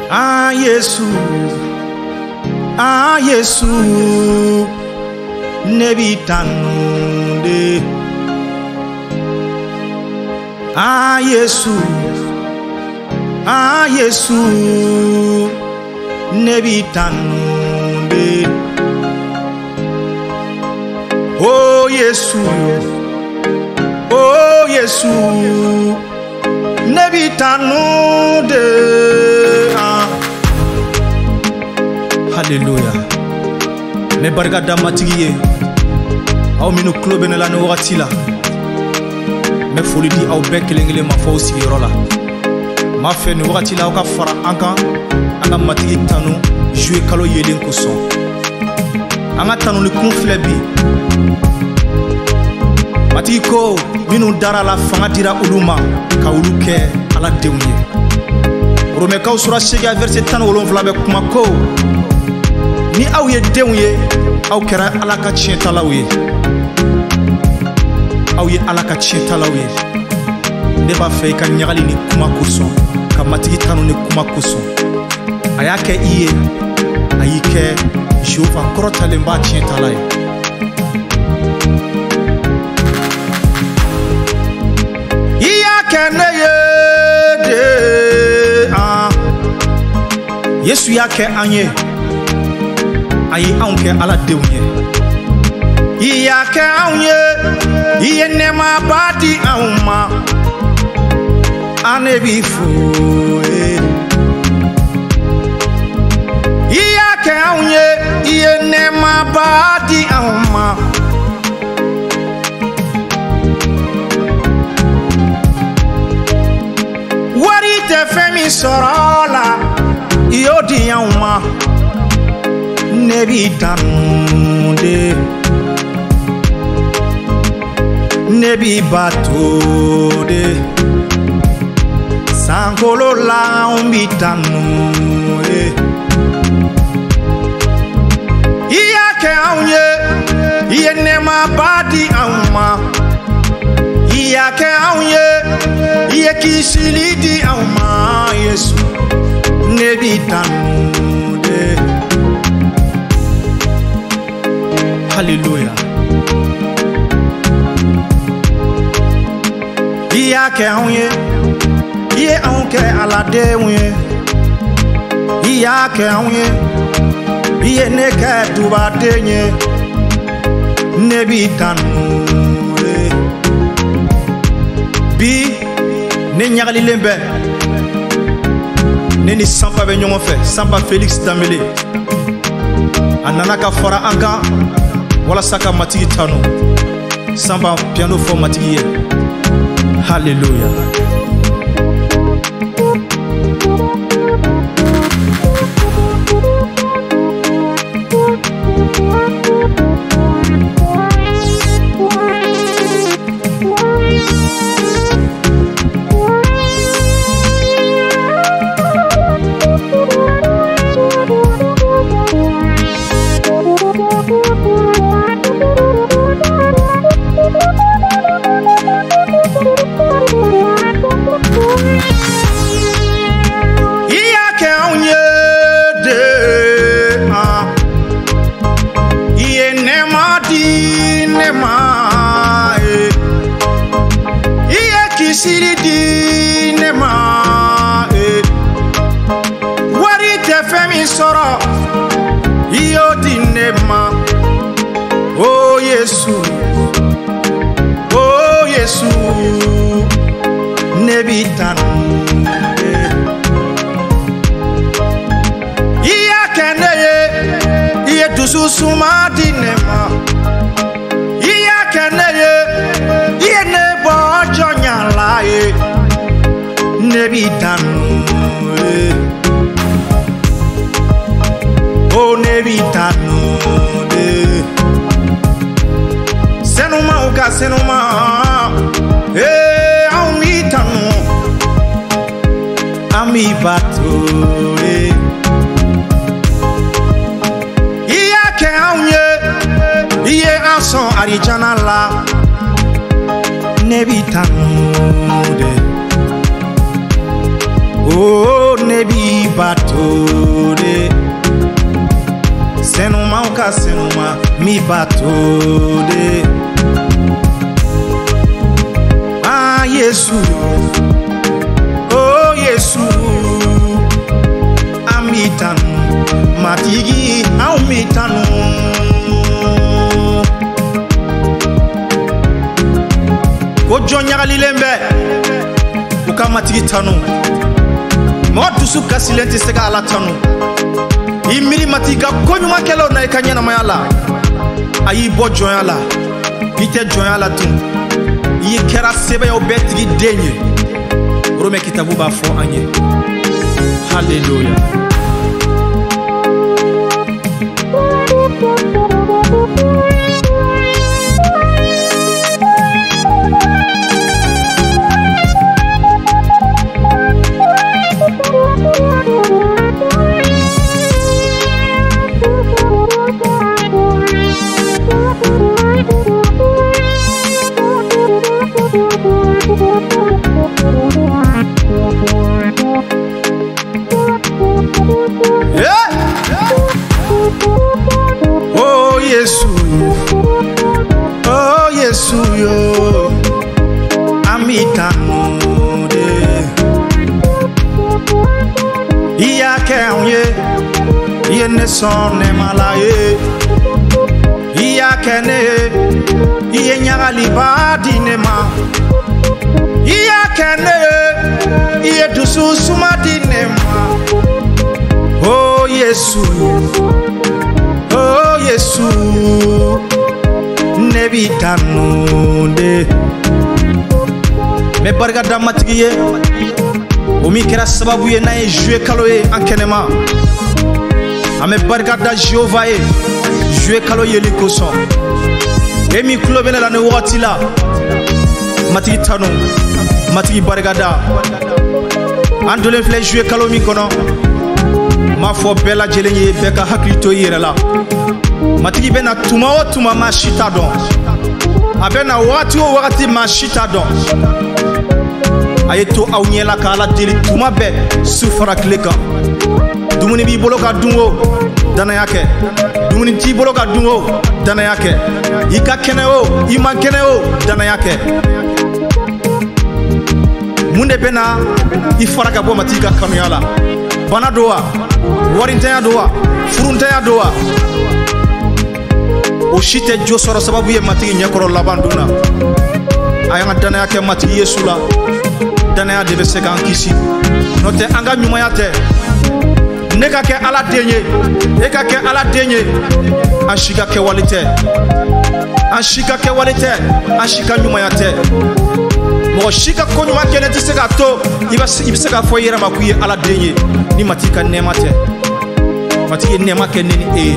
Ah Yesu, nebi tanude. Ah Yesu, nebi tanude. Oh Yesu, nebi tanude. Hallelujah. Me barka da matigi aw minu klo benela no wakati la me foli di aw be kelengele ma fo sigiro la ma fe no wakati la ka fara anka anga matigi tanu jouer kalo yelen ko son anga tanu ni kun flebi matigi ko minu dara la fanga dira uluma ka uluke ala deunye rome ka usura shega verset 17 be kuma ko ni aw ye denw ye aw kɛra ala ka tiɲɛtalaw ye aw ye ala ka tiɲɛtalaw ye ne b'a fɛ I ka ɲagali ni kuma kosɔn ka matigi tanu ni kuma kosɔn a y'a kɛ I ye a y'i kɛ Jehova kɔrɔtalen b'a tiɲɛtala ye I y'a kɛ ne ye de Yesu y'a kɛ an ye ayi anw kɛ ala denw ye I y'a kɛ anw ye I ye nɛɛmaba di anw ma an ne b'i fo I y'a kɛ anw ye I ye nɛɛmaba di anw ma wari tɛ fɛn min sɔrɔ la I y'o di anw ma nebi tanude nebi batode sankolo la umbi tanude I y'a kɛ anw ye I ye nɛɛmaba di anw ma I y'a kɛ anw ye I ye kisili di anw ma Yesu nebi tanude Hallelujah. I y'a kɛ anw ye I ye anw kɛ ala denw ye I y'a kɛ anw ye I ye ne kɛ dubaden ye ne b'i tanu bi ne ɲagalilen bɛ ne ni Sanba bɛ ɲɔgɔn fɛ Sanba Felix Dambele a nana ka fara an kan walasa ka matigi tanu Sanba piano fɔ matigi ye Hallelujah. Wari tɛ fɛn min sɔrɔ I y'o di ne ma Oh Yesu ne b'i tanu I y'a kɛ ne ye I ye dusu suma di ne ma I y'a kɛ ne ye I ye ne bɔ jɔnya la ye ne b'i tanu Oh ne b'i tanu senuma u ka senuma anw b'i tanu an b'i bato I y'a kɛ anw ye I ye an sɔn arijana la ne b'i tanu de Oh ne b'i bato de senuma ka senuma mi bato de ah Yesu oh Yesu amitanu matigi amitanu ko jonyagali lembe uka matigi tanu mo dusu kasilenti sega ala tanu imiri matiga konyuma kelo na ikanyana mayala ayi bo joyala ite joyala tu yi kera sebe yo betigi denye rome kitabu ba fo anye hallelujah oh Yesu yo amitanu de iya kenye iye ne son ne malaye iya kene iye nyagali badi ne ma iya kene iye dusu suma di ne ma oh Yesu nebi tanu de me barga damatigi ye o mi kera sababu ye na ye jouer kalo ye ankenema ame barga da Jehova ye jouer kalo ye likoson e mi klobena la ne wati la matigi tanu matigi barga da andole fle jouer kalo mi kono ma fo bela jelenye beka haklito yere la matigi bena tuma o tuma ma shita don abena wati o wakati ma shita don ayeto awnyela kala deli tuma be sufara kleka dumuni bi bolo ka dungo dana yake dumuni ti bolo ka dungo dana yake ika kene o iman kene o dana yake munde bena ifaraka bo matiga kanu yala bana doa warintaya doa furuntaya doa o shite jo soro sababu ye matigi nyakoro labanduna ayanga dana yake matigi Yesu la dana ya debe se kan kisi note anga nyuma yate neka ke ala denye eka ke ala denye ashika ke walite ashika nyuma yate mo shika ko nyuma kene ti se ka to ibise ka fo yera makuye ala denye ni matika nemate matigi nema ke nini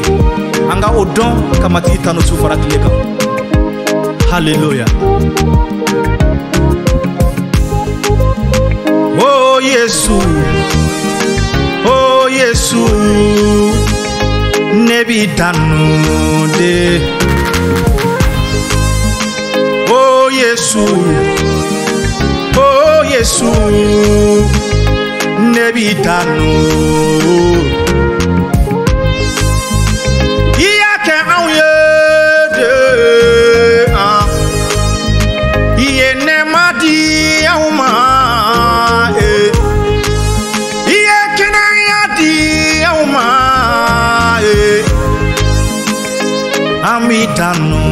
anga odon ka matigi tanu sufara kileka hallelujah oh Yesu nebi tanu de oh Yesu nebi tanu iya ke awye de iye ne madi awma iye kena ya di awma amitanu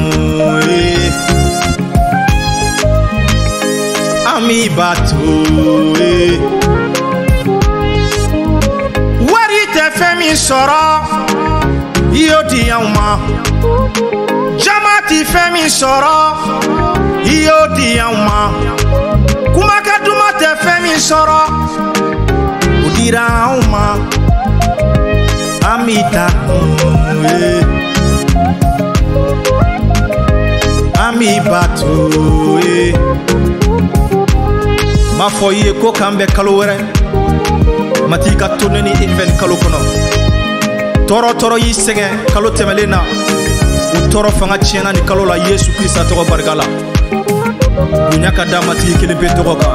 ami batu wari te femi soro iyo di yauma jama ti femi soro iyo di yauma kumaka duma te femi soro udira yauma ami tanu ami batu ma foye ko kambe kalo were matika toneni efen kalo kono toro yi sege kalo temelena u toro fanga chiena ni kalo la Yesu Krista to bargala dunya ka damati kele be to ka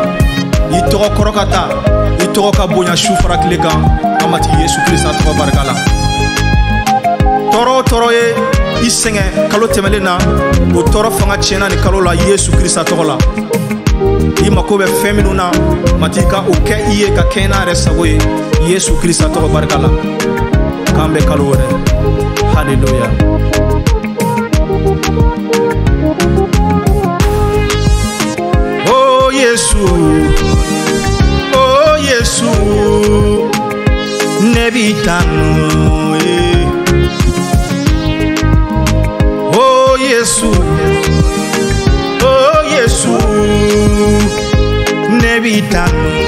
yi to korokata I tɔgɔ ka bonya su fara tile kan an mati Yesu Krista tɔgɔ barika la. Tɔɔrɔ o tɔɔrɔ ye I sɛgɛn kalo tɛmɛlen na o tɔɔrɔ fanga tiɲɛna ni kalo la Yesu Krista tɔgɔ la. I mako bɛ fɛn minnu na mati ka o kɛ I ye ka kɛ n'a yɛrɛ sago ye Yesu Krista tɔgɔ barika la. K'an bɛ kalo wɛrɛ. Haleluya. Oh Yesu, oh Yesu, ne b'i tanu ye. Oh Yesu, oh Yesu, ne b'i tanu.